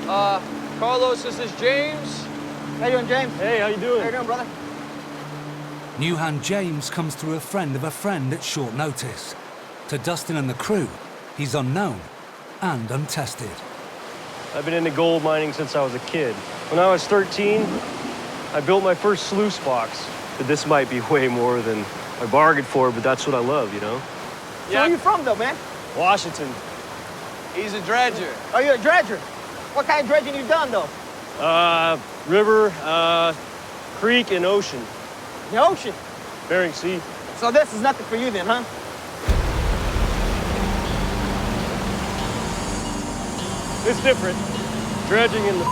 Carlos, this is James. How you doing, James? Hey, how you doing? How you doing, brother? New hand James comes through a friend of a friend at short notice. To Dustin and the crew, he's unknown and untested. I've been into gold mining since I was a kid. When I was 13, I built my first sluice box. But this might be way more than I bargained for, but that's what I love, you know? So where are you from, though, man? Washington. He's a dredger. Oh, you're a dredger? What kind of dredging you done, though? River, creek, and ocean. The ocean. Bering Sea. So this is nothing for you then, huh? It's different. Dredging in the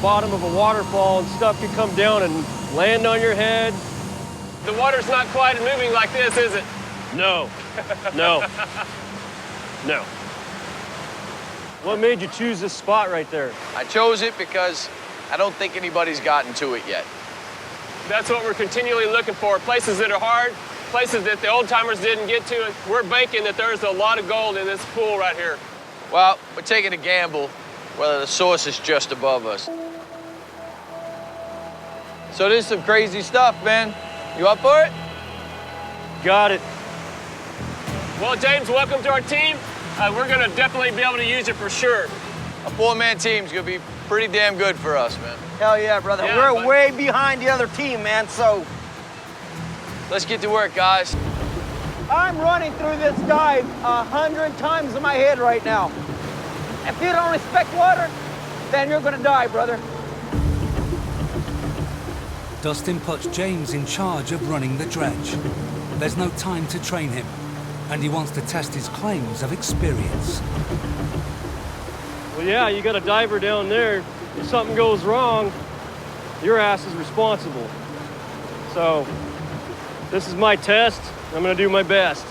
bottom of a waterfall and stuff could come down and land on your head. The water's not quite moving like this, is it? No. No. No. What made you choose this spot right there? I chose it because I don't think anybody's gotten to it yet. That's what we're continually looking for, places that are hard, places that the old-timers didn't get to, and we're banking that there's a lot of gold in this pool right here. Well, we're taking a gamble whether the source is just above us. So this is some crazy stuff, man. You up for it? Got it. Well, James, welcome to our team. We're gonna definitely be able to use it for sure. A four-man team's gonna be pretty damn good for us, man. Hell yeah, brother. Yeah, We're but- way behind the other team, man, so... Let's get to work, guys. I'm running through this dive 100 times in my head right now. If you don't respect water, then you're gonna die, brother. Dustin puts James in charge of running the dredge. There's no time to train him, and he wants to test his claims of experience. Well, yeah, you got a diver down there. If something goes wrong, your ass is responsible. So, this is my test. I'm gonna do my best.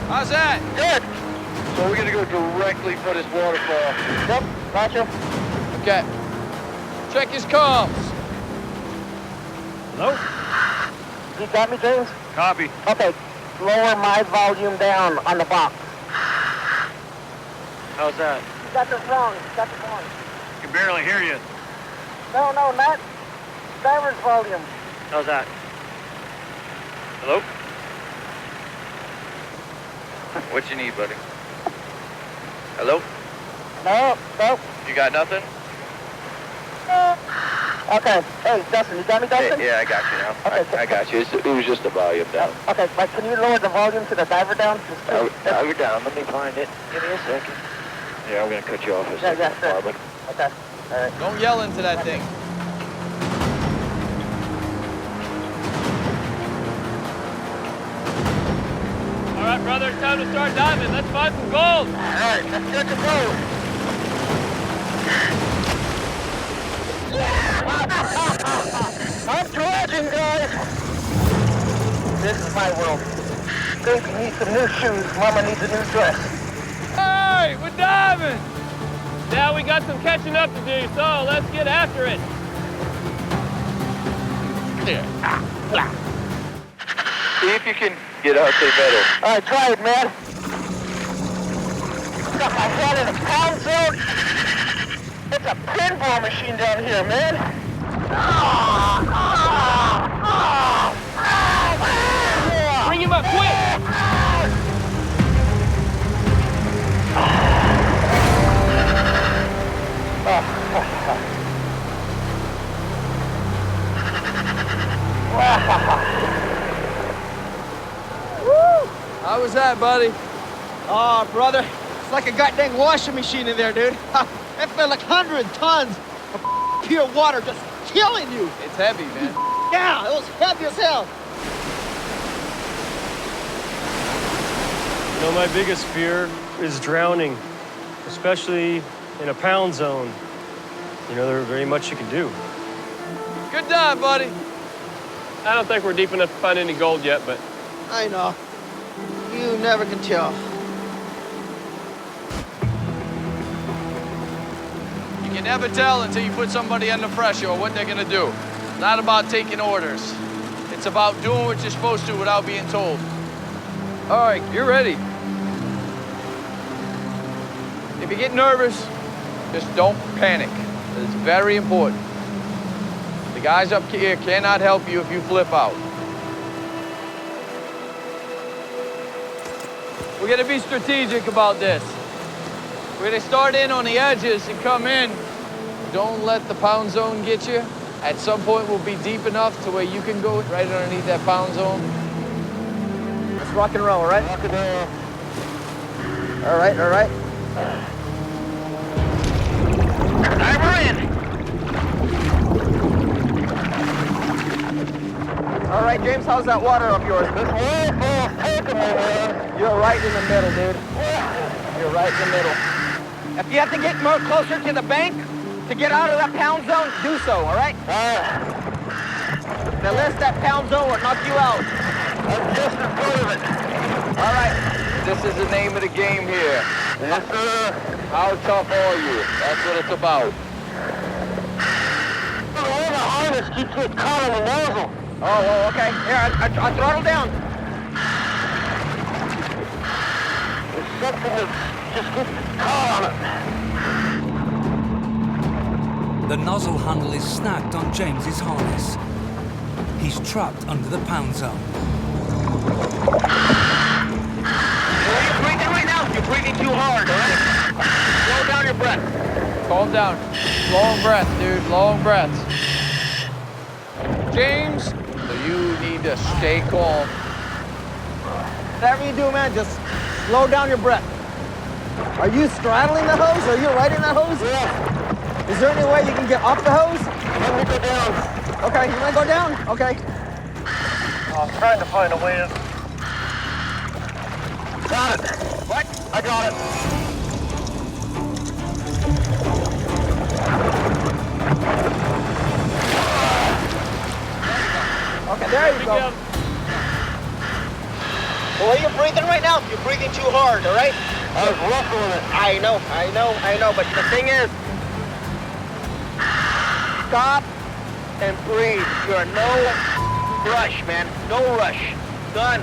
How's that? Good. So we're gonna go directly for this waterfall. Yep, gotcha. Okay. Check his comms. Hello? You got me, James? Copy. Okay, lower my volume down on the box. How's that? You got this wrong. You got this wrong. I can barely hear you. No, not diver's volume. How's that? Hello? What you need, buddy? Hello? No. You got nothing? Okay. Hey, Dustin, you got me, Dustin? Yeah, I got you now. Okay, I got you. It was just the volume down. Okay, but can you lower the volume to the diver down? Diver down. Let me find it. Give me a second. Yeah, I'm gonna cut you off a second, sure. Marvin. Okay, all right. Don't yell into that thing. All right, brother, it's time to start diving. Let's find some gold. All right, let's get the gold. I'm dredging, guys. This is my world. Baby needs some new shoes. Mama needs a new dress. Hey, we're diving. Now we got some catching up to do, so let's get after it. See if you can get out to the middle. All right, try it, man. Got my head in a pound zone. It's a pinball machine down here, man. Bring him up, quick! How was that, buddy? Oh, brother, it's like a goddamn washing machine in there, dude. It felt like 100 tons of pure water just killing you. It's heavy, man. Yeah, it was heavy as hell. You know, my biggest fear is drowning, especially in a pound zone. You know, there's very much you can do. Good dive, buddy. I don't think we're deep enough to find any gold yet, but I know. You never can tell. You can never tell until you put somebody under pressure or what they're gonna do. It's not about taking orders. It's about doing what you're supposed to without being told. All right, you're ready. If you get nervous, just don't panic. It's very important. The guys up here cannot help you if you flip out. We're gonna be strategic about this. We're gonna start in on the edges and come in. Don't let the pound zone get you. At some point, we'll be deep enough to where you can go right underneath that pound zone. Let's rock and roll, all right? Rock and roll. All right, all right. Diver in. All right, James, how's that water up yours? This waterfall's taking me, man. You're right in the middle, dude. You're right in the middle. If you have to get more closer to the bank to get out of that pound zone, do so, all right? Unless that pound zone will knock you out. I'm just in front of it. All right. This is the name of the game here. Yes, sir. How tough are you? That's what it's about. The harness keeps getting caught on the nozzle. Oh, well, okay. Here, I throttle down. There's something that just gets caught on it. The nozzle handle is snagged on James's harness. He's trapped under the pound zone. You're breathing right now. You're breathing too hard, all right? Slow down your breath. Calm down. Long breath, dude. Long breaths. James, you need to stay calm. Whatever you do, man, just slow down your breath. Are you straddling the hose? Are you riding that hose? Yeah. Is there any way you can get off the hose? Let me go down. Okay, you want to go down? Okay. I'm trying to find a way in. Got it. What? I got it. Okay, there you go. The way you're breathing right now, you're breathing too hard, all right? I was ruffling it. I know, but the thing is, stop and breathe. You're in no rush, man. No rush. Done.